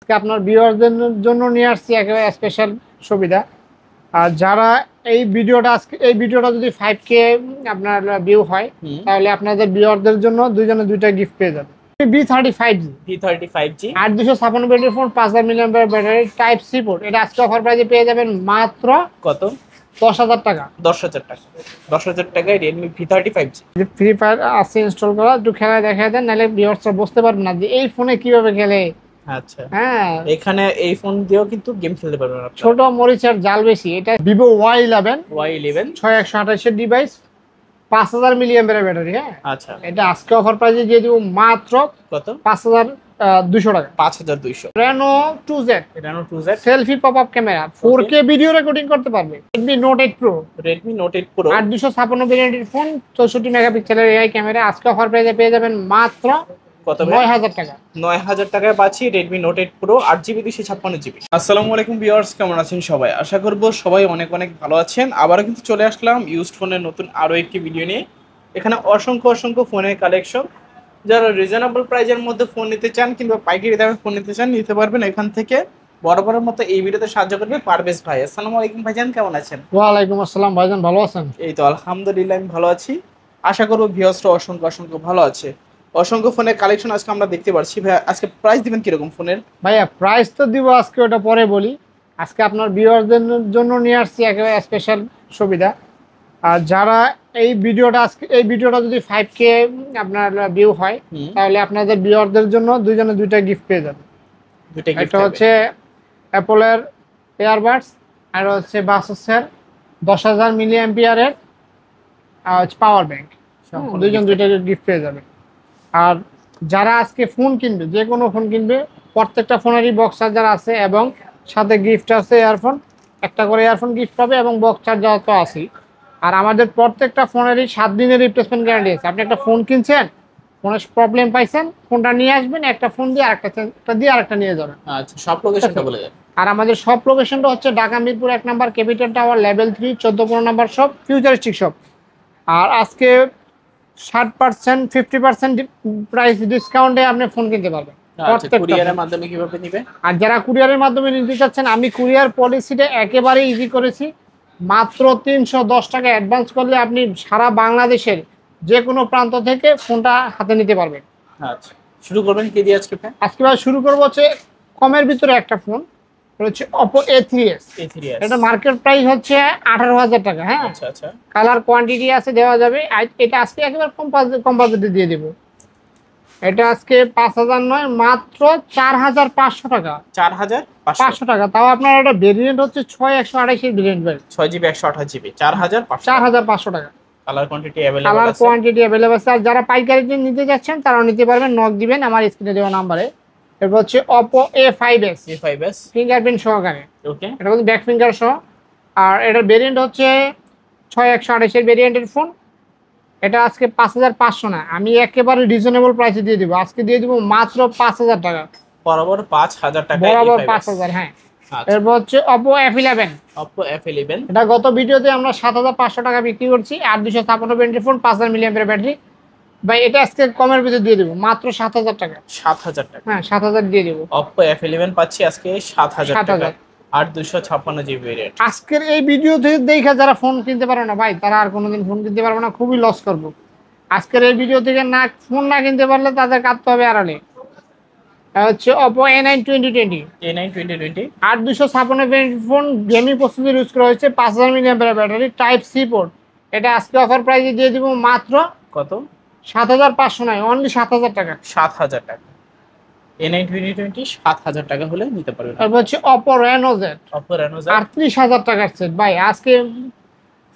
আজকে আপনার ভিউয়ারদের জন্য নিয়ে আসছি একেবারে স্পেশাল সুবিধা। আর যারা এই ভিডিওটা যদি 5K আপনার ভিউ হয়, তাহলে আপনাদের ভিউয়ারদের জন্য দুইটা গিফট পেয়ে যাবেন। V35G 8 256 battery phone, 5000 mAh battery, type C port. এটা আজকে অফার প্রাইসে পেয়ে যাবেন মাত্র কত? 10,000 টাকা। 10,000 টাকা। 10,000 টাকায় Redmi V35G। যে ফ্রি ফায়ার আছে ইনস্টল করা, একটু খেলা দেখা দেন, নাহলে ভিউয়ার্সরা বুঝতে পারবে না যে এই ফোনে কিভাবে খেলে। আচ্ছা, হ্যাঁ, এখানে এই ফোন দিয়েও কিন্তু গেম খেলতে পারবেন আপনারা। ছোট মরিচের জাল বেশি। এটা Vivo Y11 Y11 6128 device, 5000 mAh battery. হ্যাঁ, আচ্ছা, এটা আজকে অফার প্রাইসে দিয়ে দিব মাত্র কত? 5200 টাকা। 5200। Reno 2Z Reno 2Z selfie pop up camera, 4K video recording করতে পারবে। Redmi Note 8 Pro, Redmi Note 8 Pro 8 256 ভেরিয়েন্টের ফোন, 64 মেগাপিক্সেলের এআই ক্যামেরা। আজকে অফার প্রাইসে পেয়ে যাবেন মাত্র কত? 9000 টাকা। 9000 টাকায় পাচ্ছি Redmi Note 8 Pro 8GB 256GB। আসসালামু আলাইকুম ভিউয়ার্স, কেমন আছেন সবাই? আশা করব সবাই অনেক অনেক ভালো আছেন। আবারও কিন্তু চলে আসলাম ইউজড ফোনের নতুন আরো একটি ভিডিও নিয়ে। এখানে অসংখ্য ফোনের কালেকশন। যারা রিজনেবল প্রাইজের মধ্যে ফোন নিতে চান কিংবা পাইকারি দামে ফোন নিতে চান, নিতে পারবেন এখান থেকে। বরাবরের মতো এই ভিডিওতে সাহায্য করবে পারভেজ ভাই। আসসালামু আলাইকুম ভাইজান, কেমন আছেন? ওয়ালাইকুম আসসালাম ভাইজান, ভালো আছেন? এই তো আলহামদুলিল্লাহ আমি ভালো আছি। আশা করবো ভিউয়ার্সরা অসংখ্য ভালো আছে। অসংখ্য ফোনের কালেকশন আজকে আমরা দেখতে পাচ্ছি। ভাই আজকে প্রাইস দিবেন কিরকম ফোনের? ভাইয়া প্রাইস তো দিব আজকে, ওটা পরে বলি। আজকে আপনার ভিউয়ারদের জন্য নিয়ে আসছি একেবারে স্পেশাল সুবিধা। আর যারা এই ভিডিওটা যদি 5K আপনার ভিউ হয়, তাহলে আপনাদের ভিউয়ারদের জন্য দুইটা গিফট পেয়ে যাবেন। একটা হচ্ছে অ্যাপলের এয়ারবাডস, আর হচ্ছে বাসের 10,000 mAh পাওয়ার ব্যাংক। দুইটা গিফট পেয়ে যাবে। আর যারা আজকে ফোন কিনবে, যে কোনো ফোন কিনবে, প্রত্যেকটা ফোনেরই বক্স চার্জার আছে এবং সাথে গিফট আছে ইয়ারফোন। একটা করে ইয়ারফোন গিফট পাবে এবং বক্স চার্জার তো আছেই। আর আমাদের প্রত্যেকটা ফোনেরই 7 দিনের রিপ্লেসমেন্ট গ্যারান্টি আছে। আপনি একটা ফোন কিনছেন, ফোনের প্রবলেম পাইছেন, ফোনটা নিয়ে আসবেন, একটা ফোন দিয়ে আরেকটা নিয়ে যাবেন। আচ্ছা, সব লোকেশনটা বলে দেন। আর আমাদের সব লোকেশনটা হচ্ছে ঢাকা মিরপুর 1 নম্বর, ক্যাপিটাল টাওয়ার, লেভেল 3, 14-15 নম্বর শপ, ফিউচারিস্টিক শপ। আর আজকে 60% 50% প্রাইস ডিসকাউন্টে আপনি ফোন কিনতে পারবেন। কুরিয়ারের মাধ্যমে কিভাবে নিবে? আর যারা কুরিয়ারের মাধ্যমে নিতে চাচ্ছেন, আমি কুরিয়ার পলিসিটা একেবারে ইজি করেছি। মাত্র 310 টাকা অ্যাডভান্স করলে আপনি সারা বাংলাদেশের যে কোনো প্রান্ত থেকে ফোনটা হাতে নিতে পারবেন। আচ্ছা, শুরু করবেন কি দিয়ে আজকে? আজকে ভাই শুরু করবো হচ্ছে কমের ভিতরে একটা ফোন, হচ্ছে Oppo A3s। এটা মার্কেট প্রাইস হচ্ছে 18,000 টাকা। হ্যাঁ, আচ্ছা, কালার কোয়ান্টিটি আছে, দেওয়া যাবে। এটা আজকে একেবারে কম বাজেটে দিয়ে দেবো। এটা আজকে 5,000 নয়, মাত্র 4,500 টাকা। 4,500 টাকা। তাও আপনার একটা ভেরিয়েন্ট হচ্ছে 6/128 ভেরিয়েন্ট, 6GB 128GB 4,500 টাকা। কালার কোয়ান্টিটি অ্যাভেলেবল আছে। আর যারা পাইকারিতে নিতে যাচ্ছেন তারাও নিতে পারবেন, নক দিবেন আমার স্ক্রিনে দেওয়া নাম্বারে। এরপর হচ্ছে Oppo A5s ফিঙ্গারপ্রিন্ট সহকারে। ওকে, এটা হচ্ছে ব্যাক ফিঙ্গার সহ। আর এটার ভেরিয়েন্ট হচ্ছে 6/128 ভেরিয়েন্টের ফোন। এটা আজকে 5,500 না, আমি একেবারে রিজনেবল প্রাইসে দিয়ে দিব। আজকে দিয়ে দিব মাত্র 5,000 টাকা। বরাবর 5,000 টাকা। বরাবর 5,000। হ্যাঁ, এরপর হচ্ছে Oppo F11। এটা গত ভিডিওতে আমরা 7,500 টাকা বিক্রি করছি। 8 256 ভেরিয়েন্টের ফোন, 5000 mAh ব্যাটারি। ভাই এটা আজকে কমের ভিতরে দিয়ে দিব মাত্র 7,000 টাকা। 7,000 টাকা? হ্যাঁ, 7,000 দিয়ে দিব। Oppo F11 পাচ্ছি আজকে 7,000 টাকা। 8 256GB ভেরিয়েন্ট। আজকের এই ভিডিও থেকে দেখে যারা ফোন কিনতে পারে না ভাই, তারা আর কোনোদিন ফোন কিনতে পারবে না, খুবই লস করবো। আজকের এই ভিডিও থেকে ফোন না কিনতে পারলে তাদের কাটতে হবে আড়ালে। হচ্ছে Oppo A9 2020। 8 256 variant phone, gaming processor use করা হয়েছে, 5000 mAh battery, type C port. এটা আজকে অফার প্রাইসে দিয়ে দিব মাত্র কত? 7,500 নয়, অনলি 7,000 টাকা। 7,000 টাকা। A9 2020 7,000 টাকা হলে নিতে পারবেন। তারপর হচ্ছে Oppo Reno Z 38,000 টাকার সেট। ভাই আজকে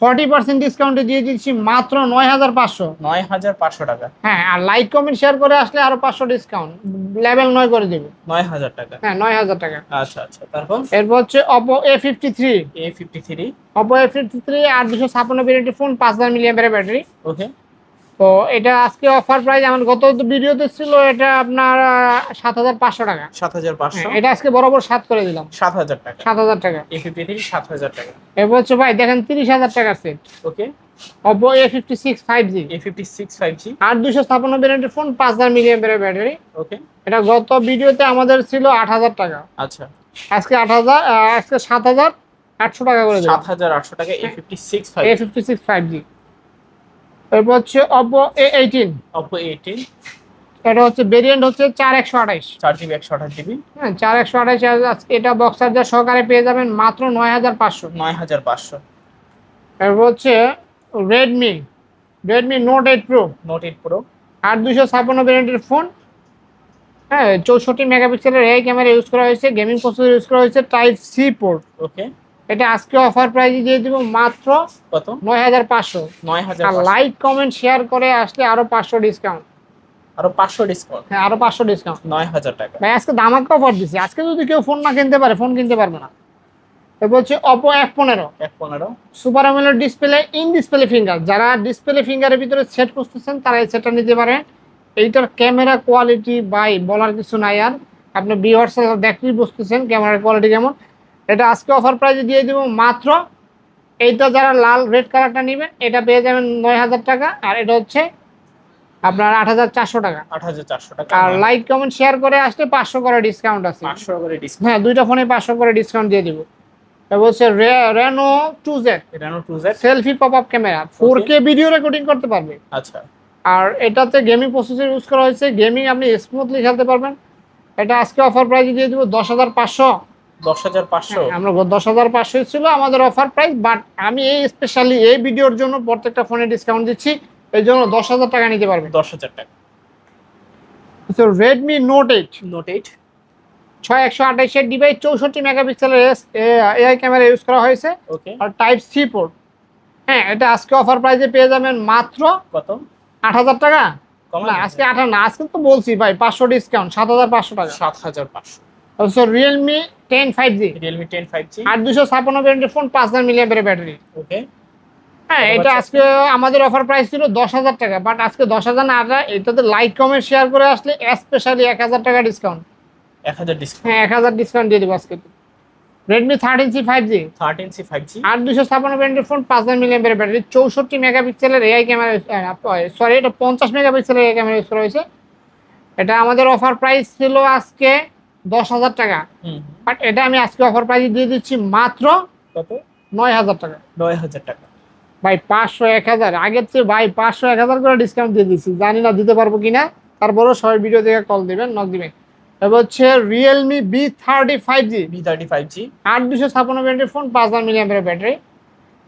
40% ডিসকাউন্টে দিয়ে দিচ্ছি মাত্র 9,500 টাকা। হ্যাঁ, আর লাইক কমেন্ট শেয়ার করে আসলে আরো 500 ডিসকাউন্ট, লেভেল 9 করে দেব। 9,000 টাকা? হ্যাঁ, 9,000 টাকা। আচ্ছা, তারপর এরপর হচ্ছে Oppo A53। Oppo A53 8 256 ভেরিয়েন্টের ফোন, 5000 mAh ব্যাটারি। ওকে, তো এটা আজকে অফার প্রাইস আমার গত ভিডিওতে ছিল এটা আপনার 7,500 টাকা। 7,500। এটা আজকে বরাবর 7 করে দিলাম। 7,000 টাকা। 7,000 টাকা। A53 7,000 টাকা। এরপর হচ্ছে ভাই দেখেন 30,000 টাকার set. Okay. Oppo A56 5G। A56 5G। 8 256 ভ্যারিয়েন্টের ফোন, 5000 মিলিঅ্যাম্পিয়ারের ব্যাটারি। ওকে। এটা গত ভিডিওতে আমাদের ছিল 8,000 টাকা। আচ্ছা। আজকে 7,800 টাকা করে দিলাম। 7,800 টাকা A56 5G। A56 5G। এরপর হচ্ছে Oppo A18। Oppo A18। এটা হচ্ছে ভেরিয়েন্ট হচ্ছে 4128। 4GB 128GB। হ্যাঁ 4128। এটা বক্স চার্জার সহকারে পেয়ে যাবেন মাত্র 9,500। 9,500। এরপর হচ্ছে Redmi note 8 pro. Note 8 pro. 8 256 ভ্যারিয়েন্টের ফোন। হ্যাঁ 64 মেগাপিক্সেলের এই ক্যামেরা ইউজ করা হয়েছে, গেমিং প্রসেসর ইউজ করা হয়েছে, টাইপ সি পোর্ট। ওকে। এটা আজকে অফার প্রাইসে দিয়ে দিব মাত্র কত? 9,500। 9,500। আর লাইক কমেন্ট শেয়ার করে আসলে আরো 500 ডিসকাউন্ট। আরো 500 ডিসকাউন্ট। হ্যাঁ আরো 500 ডিসকাউন্ট। 9,000 টাকা। ভাই আজকে ধামাকা অফার দিছি। আজকে যদি কেউ ফোন না কিনতে পারে, ফোন কিনতে পারবে না। এরপর হচ্ছে Oppo F15। F15। Super AMOLED display, in display finger. যারা ডিসপ্লে ফিঙ্গারের ভিতরে সেট খুঁজতেছেন তারা এই সেটটা নিতে পারেন। এইটার ক্যামেরা কোয়ালিটি ভাই বলার কিছু নাই আর। আপনি ভিউয়ার্স দেখলেই বুঝতেছেন ক্যামেরার কোয়ালিটি কেমন। এটা আজকে অফার প্রাইসে দিয়ে দিব মাত্র, এইটা যারা লাল রেড কালারটা নেবেন এটা পেয়ে যাবেন 9,000 টাকা। আর এটা হচ্ছে আপনার 8,400 টাকা। 8,400 টাকা। আর লাইক কমেন্ট শেয়ার করে আসলে 500 করে ডিসকাউন্ট আছে। 500 করে ডিসকাউন্ট। হ্যাঁ দুইটা ফোনে 500 করে ডিসকাউন্ট দিয়ে দিব। তারপর হচ্ছে Reno 2Z। Reno 2Z selfie pop up camera, 4K video recording করতে পারবে। আচ্ছা। আর এটাতে গেমিং প্রসেসর ইউজ করা হয়েছে, গেমিং আপনি স্মুথলি খেলতে পারবেন। এটা আজকে অফার প্রাইসে দিয়ে দিব 10,500। 10,500। আমরা 10,500 ছিল আমাদের অফার প্রাইস, বাট আমি এই স্পেশালি এই ভিডিওর জন্য প্রত্যেকটা ফোনে ডিসকাউন্ট দিচ্ছি, এই জন্য 10,000 টাকা নিতে পারবেন। 10,000 টাকা। তো Redmi Note 8। নোট 8 6128 ডিভাইস, 64 মেগাপিক্সেলের এআই ক্যামেরা ইউজ করা হয়েছে। ওকে। আর টাইপ সি পোর্ট। হ্যাঁ এটা আজকে অফার প্রাইসে পেয়ে যাবেন মাত্র কত? 8,000 টাকা। কম না আজকে 18 না, আজকে তো বলছি ভাই 500 ডিসকাউন্ট, 7,500 টাকা। 7,500। অবশ্য Realme 10 5G। Realme 10 5G। 8 256 ভ্যারিয়েন্টের ফোন, 5000 মিলিঅ্যাম্পিয়ারের ব্যাটারি। ওকে। হ্যাঁ এটা আজকে আমাদের অফার প্রাইস ছিল 10,000 টাকা, বাট আজকে 10,000 না, এটাতে লাইক কমেন্ট শেয়ার করে আসলে স্পেশালি 1,000 টাকা ডিসকাউন্ট। 1,000 ডিসকাউন্ট। হ্যাঁ 1,000 ডিসকাউন্ট দিয়ে দেবো আজকে। Redmi 13C 5G। 13C 5G। 8 256 ভ্যারিয়েন্টের ফোন, 5000 মিলিঅ্যাম্পিয়ারের ব্যাটারি, 64 মেগাপিক্সেলের এআই ক্যামেরা, সরি এটা 50 মেগাপিক্সেলের এআই ক্যামেরা ইউজ করা হয়েছে। এটা আমাদের অফার প্রাইস ছিল আজকে 10,000 টাকা, বাট এটা আমি আজকে অফার প্রাইস দিয়ে দিচ্ছি মাত্র কত? 9,000 টাকা। 9,000 টাকা। ভাই 500 1000 আগের চেয়ে ভাই 500 1000 করে ডিসকাউন্ট দিয়ে দিচ্ছি, জানি না দিতে পারবো কিনা, তারপরেও সবাই ভিডিও থেকে কল দিবেন, নক দিবেন। এবার হচ্ছে Realme B30 5G। B30 5G। 8 256 ভ্যারিয়েন্টের ফোন, 5000 মিলিঅ্যাম্পিয়ারের ব্যাটারি।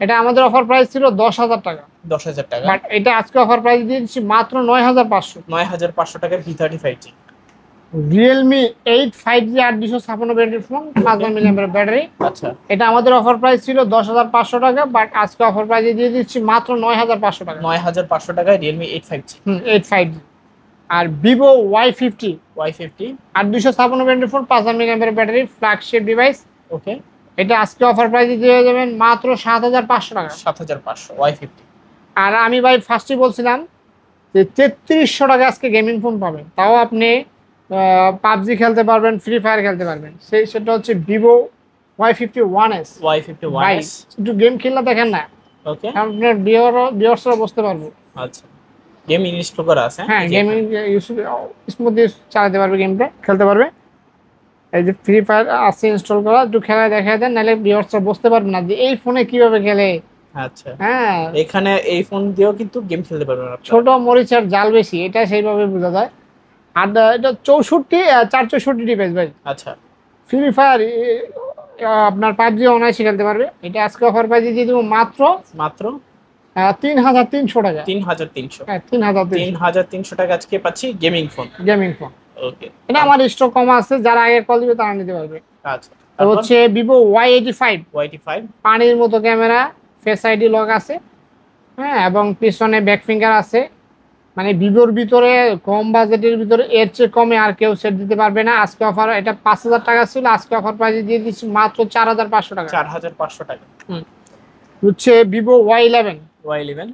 এটা আমাদের অফার প্রাইস ছিল 10,000 টাকা, 10,000 টাকা। বাট এটা আজকে অফার প্রাইস দিয়ে দিচ্ছি মাত্র 9,500। 9,500 টাকার B30 5G। Realme 8 5G 8 256 ভ্যারিয়েন্টের ফোন, 5000 মিলিঅ্যাম্পিয়ারের ব্যাটারি। আচ্ছা। এটা আমাদের অফার প্রাইস ছিল 10,500 টাকা, বাট আজকে অফার প্রাইসে দিয়ে দিচ্ছি মাত্র 9,500 টাকা। 9,500 টাকায় Realme 8 5G। 8 5G। আর Vivo Y50। Y50 8 256 ভ্যারিয়েন্টের ফোন, 5000 মিলিঅ্যাম্পিয়ারের ব্যাটারি, ফ্ল্যাগশিপ ডিভাইস। ওকে। এটা আজকে অফার প্রাইসে দিয়ে যাবেন মাত্র 7,500 টাকা। 7,500 Y50। আর আমি ভাই ফার্স্টে বলছিলাম যে 3300 টাকা আজকে গেমিং ফোন পাবেন, তাও আপনি পাবজি খেলতে পারবেন, ফ্রি ফায়ার খেলতে পারবেন। সেটা হচ্ছে Vivo Y50 1S। Y50 ভাই 1S। একটু গেম খেললে দেখেন না, ওকে। আপনার ভিউয়ার্সরা বুঝতে পারবো। আচ্ছা। গেম ইনস্টল করা আছে? হ্যাঁ গেমিং স্মুথলি চালাতে পারবে, গেমটা খেলতে পারবে। এই যে ফ্রি ফায়ার আছে ইনস্টল করা, একটু খেলা দেখা দেন, নাহলে ভিউয়ার্সরা বুঝতে পারবে না যে এই ফোনে কিভাবে খেলে। আচ্ছা। হ্যাঁ এখানে এই ফোন দিয়েও কিন্তু গেম খেলতে পারবেন আপনারা। ছোট মরিচের জাল বেশি, এটা সেইভাবে বোঝা যায়। আর এটা 464 ডিভাইস ভাই। আচ্ছা। ফ্রি ফায়ার আপনার পাবজি অনায়াসে খেলতে পারবে। এটা আজকে অফার প্রাইসে দিয়ে দেবো মাত্র মাত্র 3,300 টাকা। 3,300। হ্যাঁ 3,300 টাকা আজকে পাচ্ছি gaming phone. Gaming phone. Okay. এটা আমার স্টক কম আছে, যারা আগে কল দিবে তারা নিতে পারবে। আচ্ছা। তো হচ্ছে Vivo Y85। Y85 পানির মতো ক্যামেরা, ফেস আইডি লক আছে, হ্যাঁ, এবং পিছনে ব্যাক ফিঙ্গার আছে। মানে ভিভোর ভিতরে কম বাজেটের ভিতরে এর চেয়ে কমে আর কেউ সেট দিতে পারবে না। আজকে অফার, এটা 5,000 টাকা ছিল, আজকে অফার প্রাইসে দিয়ে দিচ্ছি মাত্র 4,500 টাকা। 4,500 টাকা। হচ্ছে Vivo Y11। Y11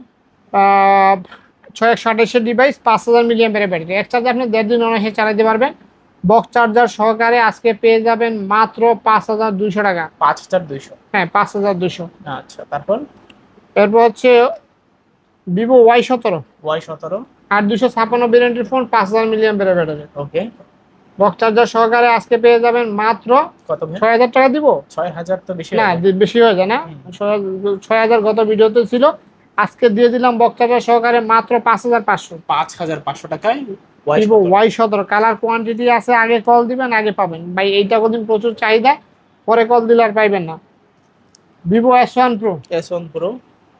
6128 ডিভাইস, 5000 মিলিঅ্যাম্পিয়ারের ব্যাটারি। এক চার্জে আপনি 1.5 দিন অনায়াসে চালাতে পারবেন। বক্স চার্জার সহকারে আজকে পেয়ে যাবেন মাত্র 5200 টাকা। 5200। হ্যাঁ 5200। আচ্ছা, তারপর এরপর হচ্ছে ভিভো Y17 Y17 8256 ভেরিয়েন্টের ফোন, 5000 মিলিঅ্যাম্পিয়ারের ব্যাটারি। ওকে, বক্স চার্জার সহকারে আজকে পেয়ে যাবেন মাত্র কত ভাই? 6000 টাকা দিব। 6000 তো বেশি না হয়ে যায়। বেশি হয়ে যায় না, 6000 গত ভিডিওতে ছিল, আজকে দিয়ে দিলাম বক্স চার্জার সহকারে মাত্র 5500। 5500 টাকায় Vivo Y17। Y17 colour quantity আছে, আগে কল দিবেন আগে পাবেন ভাই, এইটা কোনদিন প্রচুর চাহিদা, পরে কল দিলে আর পাইবেন না। Vivo S1 Pro S1 Pro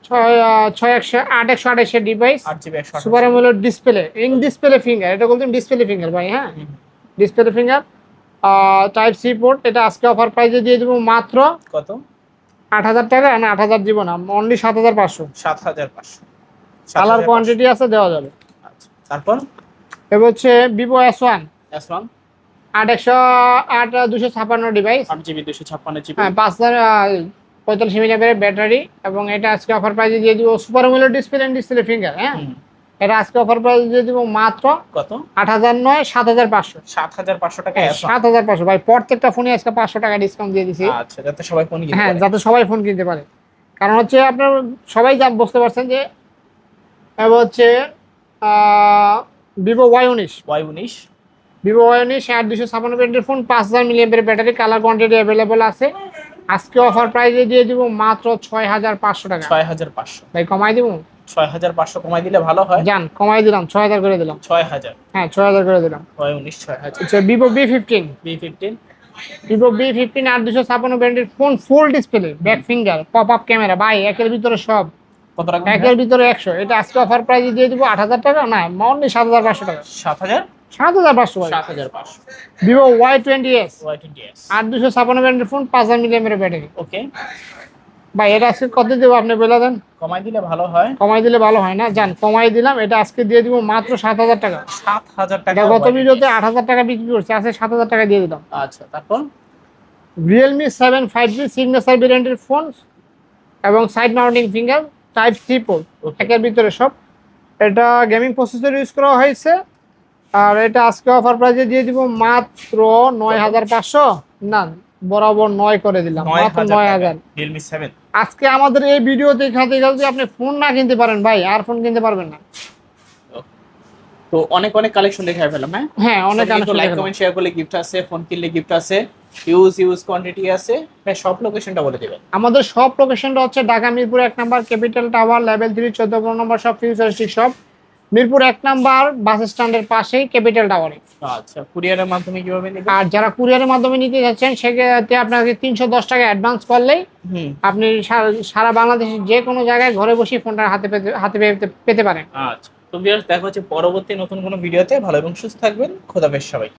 6128 device, 8GB 128। Super AMOLED display, in display finger, এটা বলতেন ডিসপ্লে ফিঙ্গার ভাই। হ্যাঁ display finger, type C port. এটা আজকে অফার প্রাইসে দিয়ে দেবো মাত্র কত? 8000 টাকা। না 8000 দিব না, অনলি 7500। 7500। কালার কোয়ান্টিটি আছে, দেওয়া যাবে। আচ্ছা, তারপর এবার হচ্ছে Vivo S1 S1 256 device, 8GB 256GB। হ্যাঁ 45 মিলিঅ্যাম্পিয়ারের ব্যাটারি, এবং এটা আজকে অফার প্রাইসে দিয়ে দিব super AMOLED display and display finger. হ্যাঁ এটা আজকে অফার প্রাইসে দিয়ে দিব মাত্র কত? 8000 নয় 7500। 7500 টাকা S1। 7500 ভাই, প্রত্যেকটা ফোনে আজকে 500 টাকা ডিসকাউন্ট দিয়ে দিছি। আচ্ছা, যাতে সবাই ফোন কিনতে হ্যাঁ পারে। যাতে সবাই ফোন কিনতে পারে, কারণ হচ্ছে আপনার সবাই যা বুঝতে পারছেন যে এবার হচ্ছে Vivo Y19 Y19 Vivo Y19 8256 ভেরিয়েন্টের ফোন, 5000 মিলিঅ্যাম্পিয়ারের ব্যাটারি, কালার কোয়ান্টিটি অ্যাভেলেবল আছে। আজকে অফার প্রাইসে দিয়ে দিব মাত্র 6500 টাকা। 6500। ভাই কমাই দিব, 6500 কমাই দিলে ভালো হয়। জান কমাই দিলাম, 6000 করে দিলাম। 6000। হ্যাঁ 6000 করে দিলাম। Y19 6000। আচ্ছা Vivo B15 B15 Vivo B15 8256 ভেরিয়েন্টের phone, full display, back finger, pop up camera, ভাই একের ভিতরে সব, কত টাকা? একের ভিতরে 100। এটা আজকে অফার প্রাইসে দিয়ে দিব 8000 টাকা, না অনলি 7500 টাকা। 7000। 7500 ভাই। 7500। ভিভো Y20s Y20s 8256 ভেরিয়েন্টের ফোন, 5000 মিলিঅ্যাম্পিয়ারের ব্যাটারি। ওকে, ভাই এটা আজকে কত দেবো আপনি বলে দেন, কমাই দিলে ভালো হয়। কমাই দিলে ভালো হয় না, জান কমাই দিলাম। এটা আজকে দিয়ে দিব মাত্র 7000 টাকা। 7000 টাকা। এটা গত ভিডিওতে 8000 টাকা বিক্রি করছে, আজকে 7000 টাকা দিয়ে দিলাম। আচ্ছা, তারপর রিয়েলমি 7 5G সিগনেচার ভেরিয়েন্টের ফোন, এবং side mounting finger, type C port, একের ভিতরে সব। এটা গেমিং প্রসেসর ইউজ করা হয়েছে, আর এটা আজকে অফার প্রাইসে দিয়ে দিব মাত্র 9500। না বরাবর 9 করে দিলাম, মাত্র 9000। Realme 7। আজকে আমাদের এই ভিডিও দেখাতে যদি আপনি ফোন না কিনতে পারেন ভাই, আর ফোন কিনতে পারবেন না। তো অনেক অনেক কালেকশন দেখাই ফেলাম। হ্যাঁ অনেক লাইক কমেন্ট শেয়ার করলে গিফট আছে, ফোন কিনলে গিফট আছে, ইউজ কোয়ান্টিটি আছে। ভাই সব লোকেশনটা বলে দিবেন। আমাদের সব লোকেশনটা হচ্ছে ঢাকা মিরপুর 1 নম্বর ক্যাপিটাল টাওয়ার, লেভেল 3 14 নম্বর সব, ফিউচারিস্টিক শপ, মিরপুর 1 নম্বর বাস স্ট্যান্ডের পাশেই ক্যাপিটাল টাওয়ারে। আচ্ছা, কুরিয়ারের মাধ্যমে কিভাবে নেবেন? আর যারা কুরিয়ারের মাধ্যমে নিতে যাচ্ছেন সেক্ষেত্রে আপনাকে 310 টাকা অ্যাডভান্স করলেই আপনি সারা বাংলাদেশের যে কোনো জায়গায় ঘরে বসে ফোনটা হাতে পেতে পারেন। আচ্ছা, তো ভিউয়ার্স দেখা হচ্ছে পরবর্তী নতুন কোনো ভিডিওতে। ভালো এবং সুস্থ থাকবেন। খোদাফেজ সবাই।